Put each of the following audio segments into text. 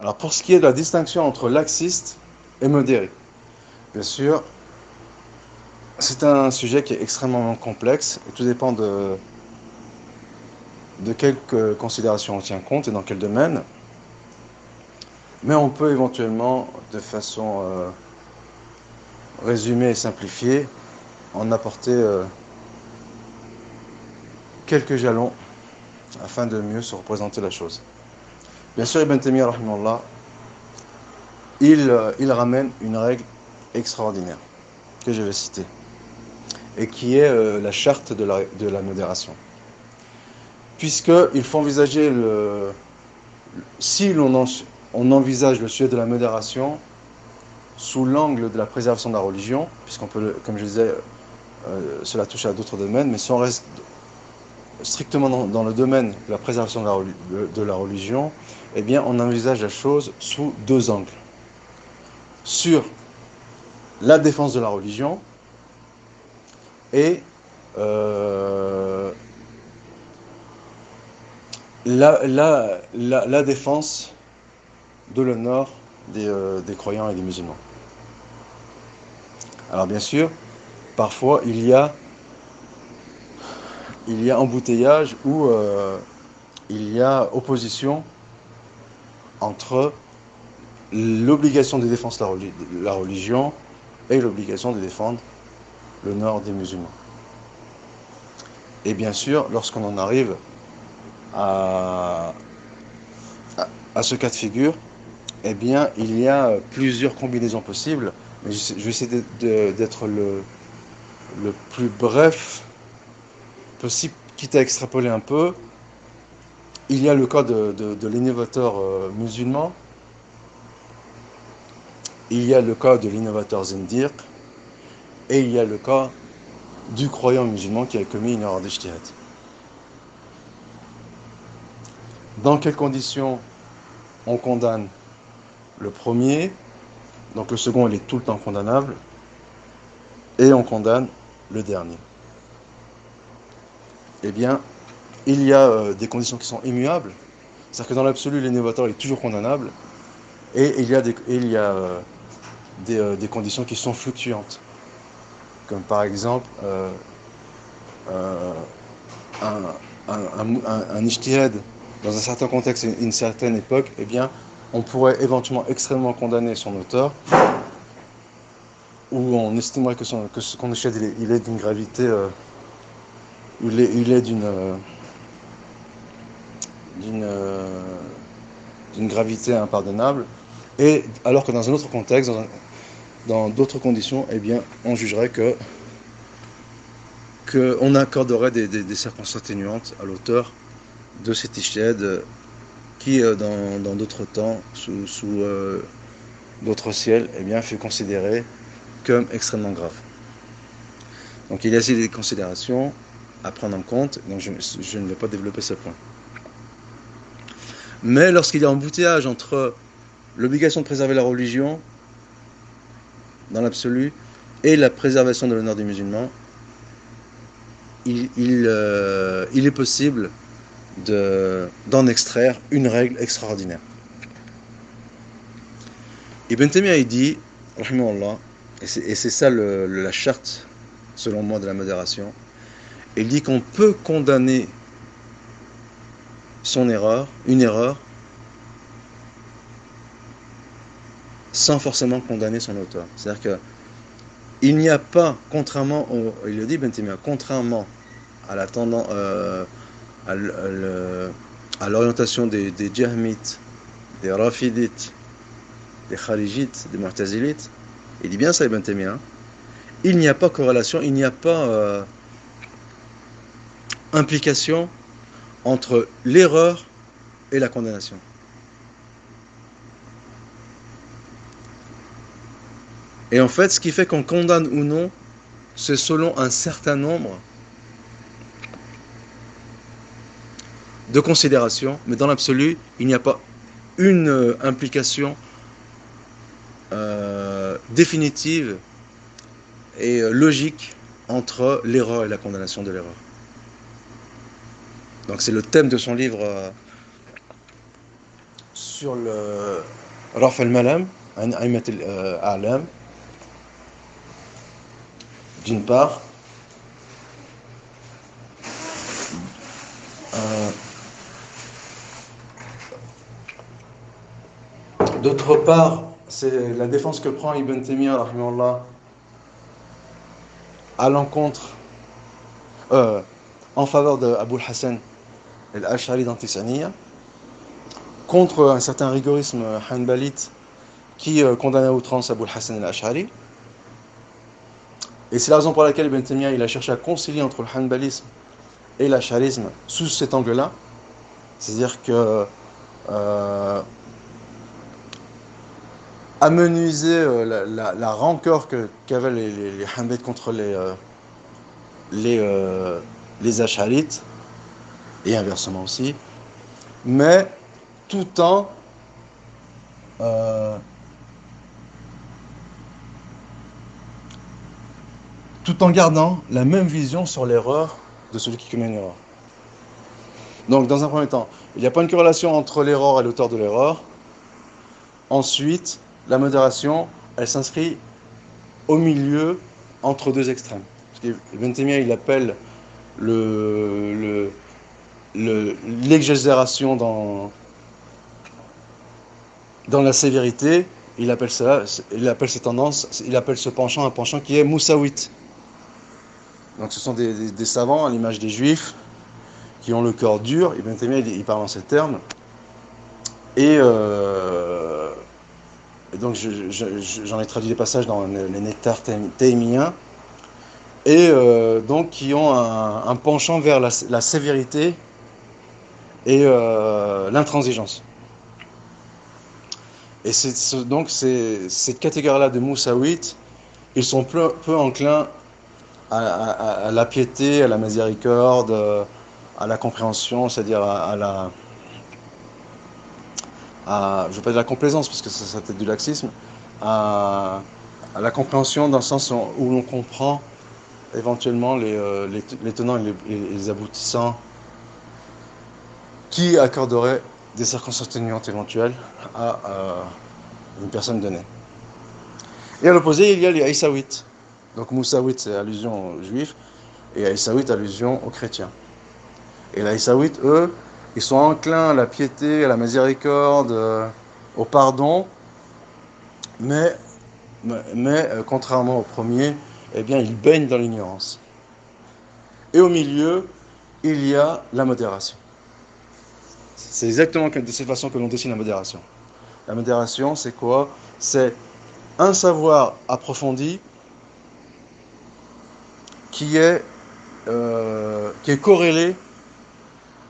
Alors pour ce qui est de la distinction entre laxiste et modéré, bien sûr, c'est un sujet qui est extrêmement complexe et tout dépend de quelles considérations on tient compte et dans quel domaine. Mais on peut éventuellement, de façon résumée et simplifiée, en apporter quelques jalons afin de mieux se représenter la chose. Bien sûr, Ibn Taymiyyah, rahimahullah, il ramène une règle extraordinaire que je vais citer et qui est la charte de la modération. Puisqu'il faut envisager si on envisage le sujet de la modération sous l'angle de la préservation de la religion, puisqu'on peut, comme je disais, cela touche à d'autres domaines, mais si on reste strictement dans le domaine de la préservation de la religion, eh bien, on envisage la chose sous deux angles. Sur la défense de la religion et la défense de l'honneur des croyants et des musulmans. Alors bien sûr, parfois il y a embouteillage ou il y a opposition entre l'obligation de défense de la religion et l'obligation de défendre l'honneur des musulmans. Et bien sûr, lorsqu'on en arrive à, à ce cas de figure, eh bien, il y a plusieurs combinaisons possibles, mais je vais essayer d'être le plus bref possible, quitte à extrapoler un peu. Il y a le cas de l'innovateur musulman, il y a le cas de l'innovateur zindiq, et il y a le cas du croyant musulman qui a commis une erreur d'ijtihad. Dans quelles conditions on condamne le premier, donc le second il est tout le temps condamnable, et on condamne le dernier. Eh bien, il y a des conditions qui sont immuables, c'est-à-dire que dans l'absolu, l'innovateur est toujours condamnable, et il y a des conditions qui sont fluctuantes, comme par exemple un ijtihad dans un certain contexte et une certaine époque, eh bien, on pourrait éventuellement extrêmement condamner son auteur, ou on estimerait que son ijtihad il est d'une gravité, il est d'une gravité impardonnable, et alors que dans un autre contexte, dans d'autres conditions, eh bien, on jugerait qu'on accorderait des circonstances atténuantes à l'auteur de cet ijtihad qui, dans d'autres temps, sous d'autres ciels, eh bien, fut considéré comme extrêmement grave. Donc il y a aussi des considérations à prendre en compte, donc je ne vais pas développer ce point. Mais lorsqu'il y a un embouteillage entre l'obligation de préserver la religion, dans l'absolu, et la préservation de l'honneur des musulmans, il est possible d'en extraire une règle extraordinaire. Ibn Taymiyyah il dit, rahimahullah, et c'est ça la charte, selon moi, de la modération, il dit qu'on peut condamner une erreur, sans forcément condamner son auteur. C'est-à-dire que il n'y a pas, il le dit Ibn Taymiyyah, contrairement à la tendance, à l'orientation des Jahmites, des Rafidites, des Kharijites, des Mu'tazilites, il dit bien ça Ibn Taymiyyah, il n'y a pas corrélation, il n'y a pas implication entre l'erreur et la condamnation. Et en fait, ce qui fait qu'on condamne ou non, c'est selon un certain nombre de considérations, mais dans l'absolu, il n'y a pas une implication définitive et logique entre l'erreur et la condamnation de l'erreur. Donc c'est le thème de son livre sur le Raf al-Malam, Aimat al-A'lam, d'une part. D'autre part, c'est la défense que prend Ibn Taymiyyah, rahimahullah, à l'encontre, en faveur de Abu al-Hassan al-Ash'ari dans Tisaniya, contre un certain rigorisme hanbalite qui condamnait à outrance Abu al-Hassan al-Ash'ari. Et c'est la raison pour laquelle Ibn Taymiyyah il a cherché à concilier entre le hanbalisme et l'ash'arisme sous cet angle-là. C'est-à-dire que amenuiser la rancœur qu'avaient les hanbalites contre les ash'arites, et inversement aussi, mais tout en gardant la même vision sur l'erreur de celui qui commet une erreur. Donc, dans un premier temps, il n'y a pas une corrélation entre l'erreur et l'auteur de l'erreur. Ensuite, la modération, elle s'inscrit au milieu entre deux extrêmes. Parce qu'Ibn Taymiyyah, il appelle l'exagération dans la sévérité, il appelle ces tendances, il appelle ce penchant un penchant qui est moussaouite. Donc ce sont des savants, à l'image des juifs, qui ont le corps dur. Ibn Taymiyyah, il parle en ces termes. Et donc j'en ai traduit des passages dans les nectars taymiyens. Et donc qui ont un penchant vers la sévérité et l'intransigeance. Et donc cette catégorie-là de moussaouites, ils sont peu enclins à la piété, à la miséricorde, à la compréhension, c'est-à-dire je ne veux pas dire la complaisance, parce que ça peut être du laxisme, à la compréhension dans le sens où l'on comprend éventuellement les tenants et les aboutissants qui accorderaient des circonstances atténuantes éventuelles à une personne donnée. Et à l'opposé, il y a les Aïssaouites. Donc Moussaouite, c'est allusion aux juifs, et Aïssaouite, allusion aux chrétiens. Et les Aïssaouites, eux, ils sont enclins à la piété, à la miséricorde, au pardon, mais contrairement au premier, eh bien, ils baignent dans l'ignorance. Et au milieu, il y a la modération. C'est exactement de cette façon que l'on dessine la modération. La modération, c'est quoi? C'est un savoir approfondi qui est corrélé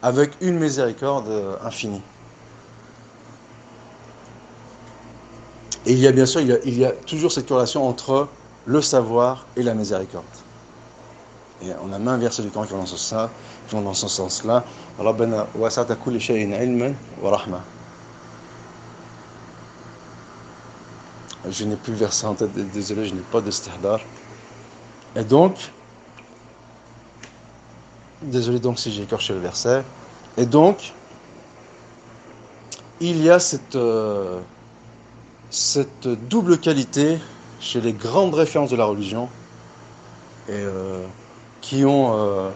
avec une miséricorde infinie. Et il y a bien sûr, il y a toujours cette corrélation entre le savoir et la miséricorde. Et on a même un verset du Coran qui va dans ce sens-là. Rabbana wasa'ta kulli shay'in ilman wa rahma. Je n'ai plus le verset en tête, désolé, je n'ai pas de stihdar. Et donc, désolé donc si j'ai écorché le verset. Et donc, il y a cette double qualité chez les grandes références de la religion et qui ont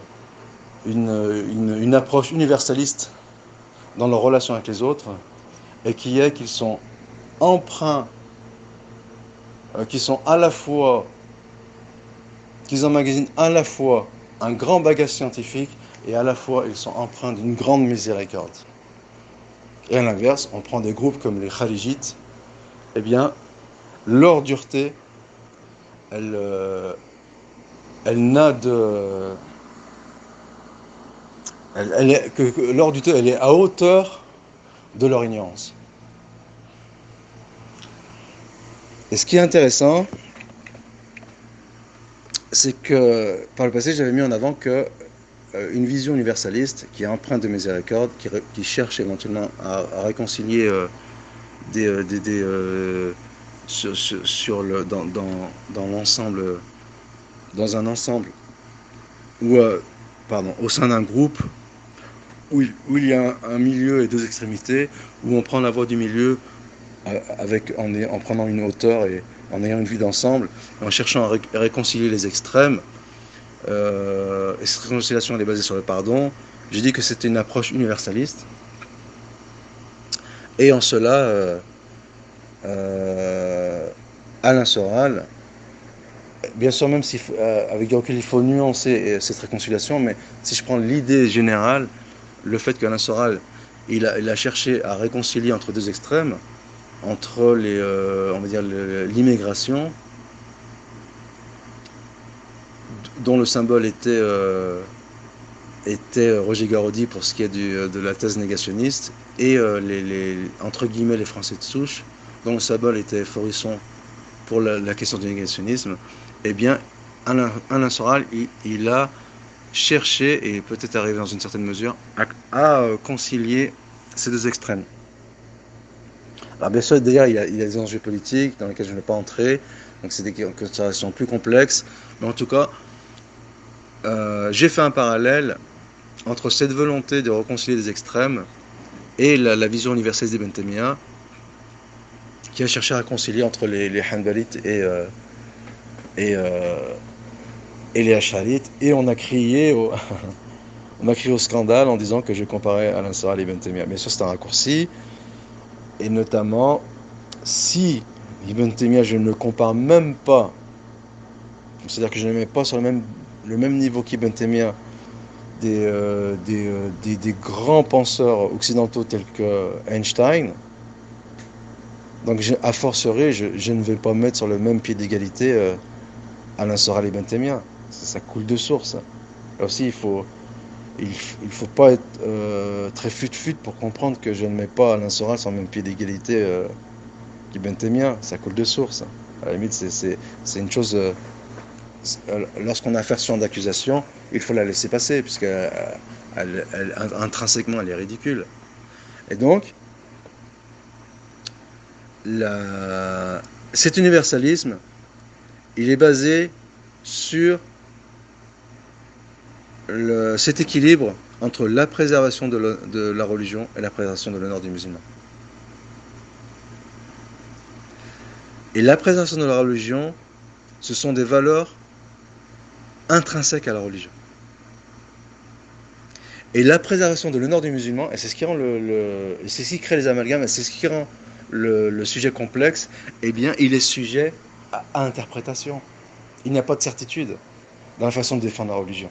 une approche universaliste dans leur relation avec les autres, et qui est qu'ils sont empreints, qu'ils emmagasinent à la fois un grand bagage scientifique, et à la fois ils sont empreints d'une grande miséricorde. Et à l'inverse, on prend des groupes comme les Kharijites, eh bien, leur dureté, elle n'a de... leur dureté, elle est à hauteur de leur ignorance. Et ce qui est intéressant, c'est que par le passé, j'avais mis en avant que une vision universaliste qui est empreinte de miséricorde, qui cherche éventuellement à réconcilier dans l'ensemble, dans un ensemble, ou au sein d'un groupe, où il y a un milieu et deux extrémités, où on prend la voie du milieu en prenant une hauteur et en ayant une vue d'ensemble, en cherchant à réconcilier les extrêmes. Et cette réconciliation elle est basée sur le pardon. J'ai dit que c'était une approche universaliste. Et en cela, Alain Soral, bien sûr, même si avec du recul, il faut nuancer cette réconciliation, mais si je prends l'idée générale, le fait qu'Alain Soral, il a cherché à réconcilier entre deux extrêmes, entre on va dire l'immigration, dont le symbole était Roger Garaudy pour ce qui est de la thèse négationniste, et entre guillemets les Français de souche, dont le symbole était Forisson pour la question du négationnisme. Eh bien, Alain Soral, il a cherché, et peut-être arrivé dans une certaine mesure, à concilier ces deux extrêmes. Alors bien sûr, d'ailleurs, il y a des enjeux politiques dans lesquels je ne vais pas entrer, donc c'est des considérations plus complexes, mais en tout cas, j'ai fait un parallèle entre cette volonté de réconcilier les extrêmes et la vision universaliste d'Ibn Taymiyyah, qui a cherché à réconcilier entre les Hanbalites et les Ash'arites, et on a crié au scandale en disant que je comparais Alain Soral et Ibn Taymiyyah. Bien sûr, c'est un raccourci, et notamment, si Ibn Taymiyyah, je ne le compare même pas, c'est-à-dire que je ne le mets pas sur le même niveau qu'Ibn Taymiyyah, des grands penseurs occidentaux tels que Einstein, donc a fortiori, je ne vais pas mettre sur le même pied d'égalité Alain Soral et Ibn Taymiyyah. Ça coule de source. Là aussi, il faut pas être très fut-fut pour comprendre que je ne mets pas Alain Soral sur le même pied d'égalité qu'Ibn Taymiyyah. Ça coule de source. À la limite, c'est une chose. Lorsqu'on a affaire sur d'accusation, il faut la laisser passer, puisque intrinsèquement, elle est ridicule. Et donc, cet universalisme, il est basé sur cet équilibre entre la préservation de la religion et la préservation de l'honneur du musulman. Et la préservation de la religion, ce sont des valeurs intrinsèques à la religion. Et la préservation de l'honneur du musulman, et c'est ce qui rend c'est ce qui crée les amalgames, et c'est ce qui rend le sujet complexe, eh bien, il est sujet à interprétation. Il n'y a pas de certitude dans la façon de défendre la religion.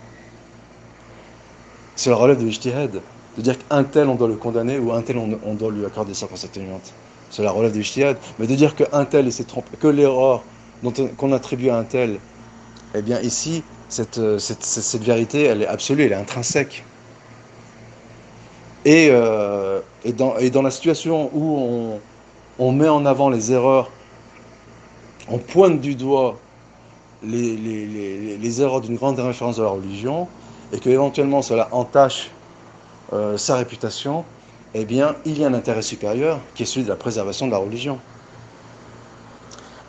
C'est le relève de l'ijtihad, de dire qu'un tel on doit le condamner ou un tel on doit lui accorder des circonstances atténuantes. C'est la relève de l'ijtihad. Mais de dire qu'un tel s'est trompé, que l'erreur qu'on attribue à un tel, eh bien ici, cette vérité, elle est absolue, elle est intrinsèque. Et dans la situation où on met en avant les erreurs, on pointe du doigt les erreurs d'une grande référence de la religion, et que éventuellement cela entache sa réputation, eh bien, il y a un intérêt supérieur qui est celui de la préservation de la religion.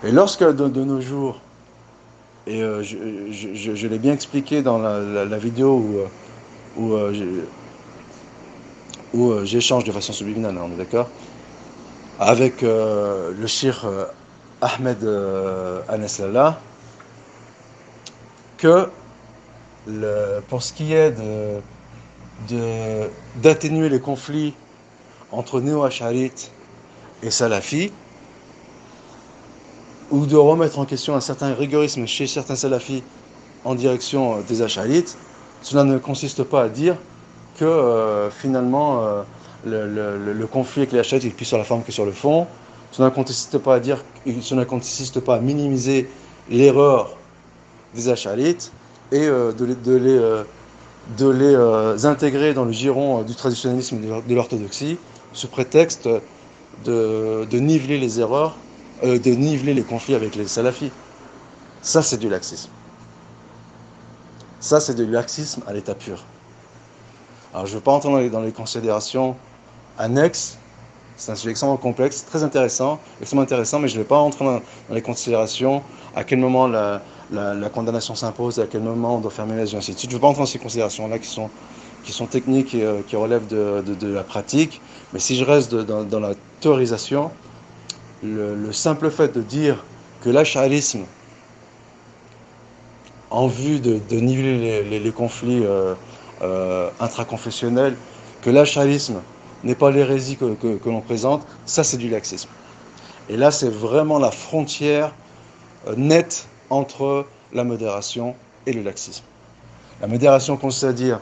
Et lorsque, de nos jours, et je l'ai bien expliqué dans la vidéo où j'échange de façon subliminale, on est d'accord, avec le cheikh Ahmed Aneslallah, que pour ce qui est d'atténuer les conflits entre néo-ash'arites et salafis, ou de remettre en question un certain rigorisme chez certains salafis en direction des ash'arites, cela ne consiste pas à dire que finalement le conflit avec les ash'arites est plus sur la forme que sur le fond. Cela ne consiste pas à minimiser l'erreur des ash'arites et de les intégrer dans le giron du traditionnalisme et de l'orthodoxie, sous prétexte de niveler les erreurs, de niveler les conflits avec les salafis. Ça, c'est du laxisme. Ça, c'est du laxisme à l'état pur. Alors, je ne veux pas entrer dans les considérations annexes. C'est un sujet extrêmement complexe, très intéressant, mais je ne vais pas entrer dans les considérations, à quel moment la condamnation s'impose, à quel moment on doit fermer les yeux, ainsi de suite. Je ne veux pas entrer dans ces considérations-là qui qui sont techniques et qui relèvent de la pratique. Mais si je reste dans la théorisation, le simple fait de dire que l'ash'arisme, en vue de niveler les conflits intraconfessionnels, que l'ash'arisme n'est pas l'hérésie que l'on présente, ça c'est du laxisme. Et là c'est vraiment la frontière nette entre la modération et le laxisme. La modération consiste à dire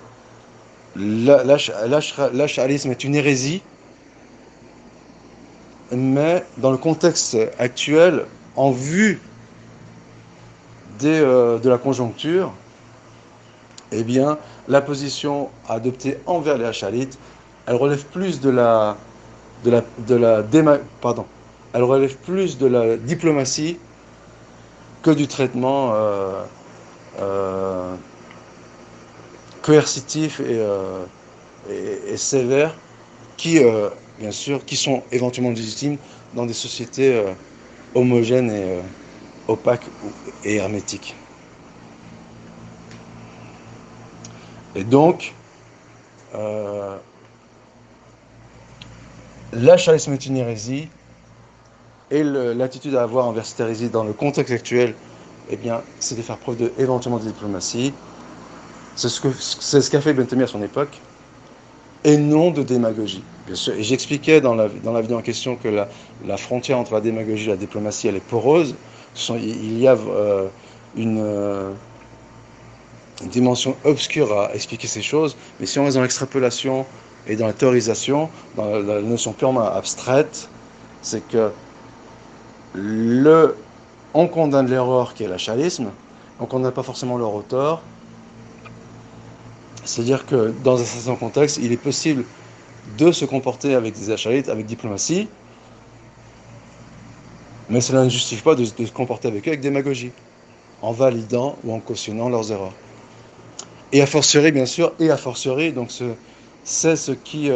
l'ash'arisme est une hérésie, mais dans le contexte actuel, en vue de la conjoncture, eh bien, la position adoptée envers les ash'arites, elle relève plus elle relève plus de la diplomatie que du traitement coercitif et sévère qui, bien sûr, qui sont éventuellement légitimes dans des sociétés homogènes et opaques et hermétiques. Et donc, l'ash'arisme est une hérésie, et l'attitude à avoir envers cette hérésie dans le contexte actuel, eh bien, c'est de faire preuve éventuellement de diplomatie. C'est ce qu'a fait Ibn Taymiyyah à son époque, et non de démagogie. Bien sûr, et j'expliquais dans la vidéo en question que la frontière entre la démagogie et la diplomatie, elle est poreuse. Il y a une dimension obscure à expliquer ces choses, mais si on reste dans l'extrapolation et dans la théorisation, dans la notion purement abstraite, c'est que on condamne l'erreur qui est l'ash'arisme, on ne condamne pas forcément leur auteur. C'est-à-dire que dans un certain contexte, il est possible de se comporter avec des ash'arites, avec diplomatie, mais cela ne justifie pas de se comporter avec eux avec démagogie, en validant ou en cautionnant leurs erreurs. Et a fortiori, bien sûr, donc c'est ce qui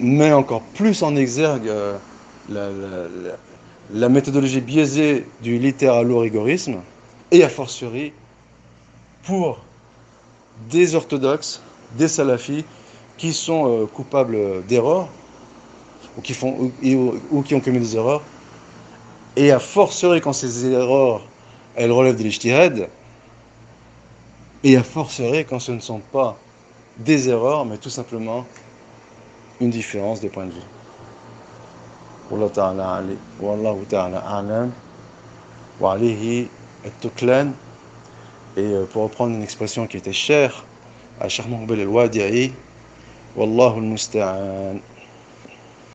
met encore plus en exergue la méthodologie biaisée du littéralo-rigorisme, et a fortiori pour des orthodoxes, des salafis qui sont coupables d'erreurs ou qui ont commis des erreurs, et a fortiori quand ces erreurs elles relèvent de l'ijtihad, et a fortiori quand ce ne sont pas des erreurs mais tout simplement une différence de point de vue. Wallahu ta'ala a'lam wa alayhi at-tuklan. Et pour reprendre une expression qui était chère à Cheikh Mouqbil al-Wadi'i, Wallahu al-musta'an.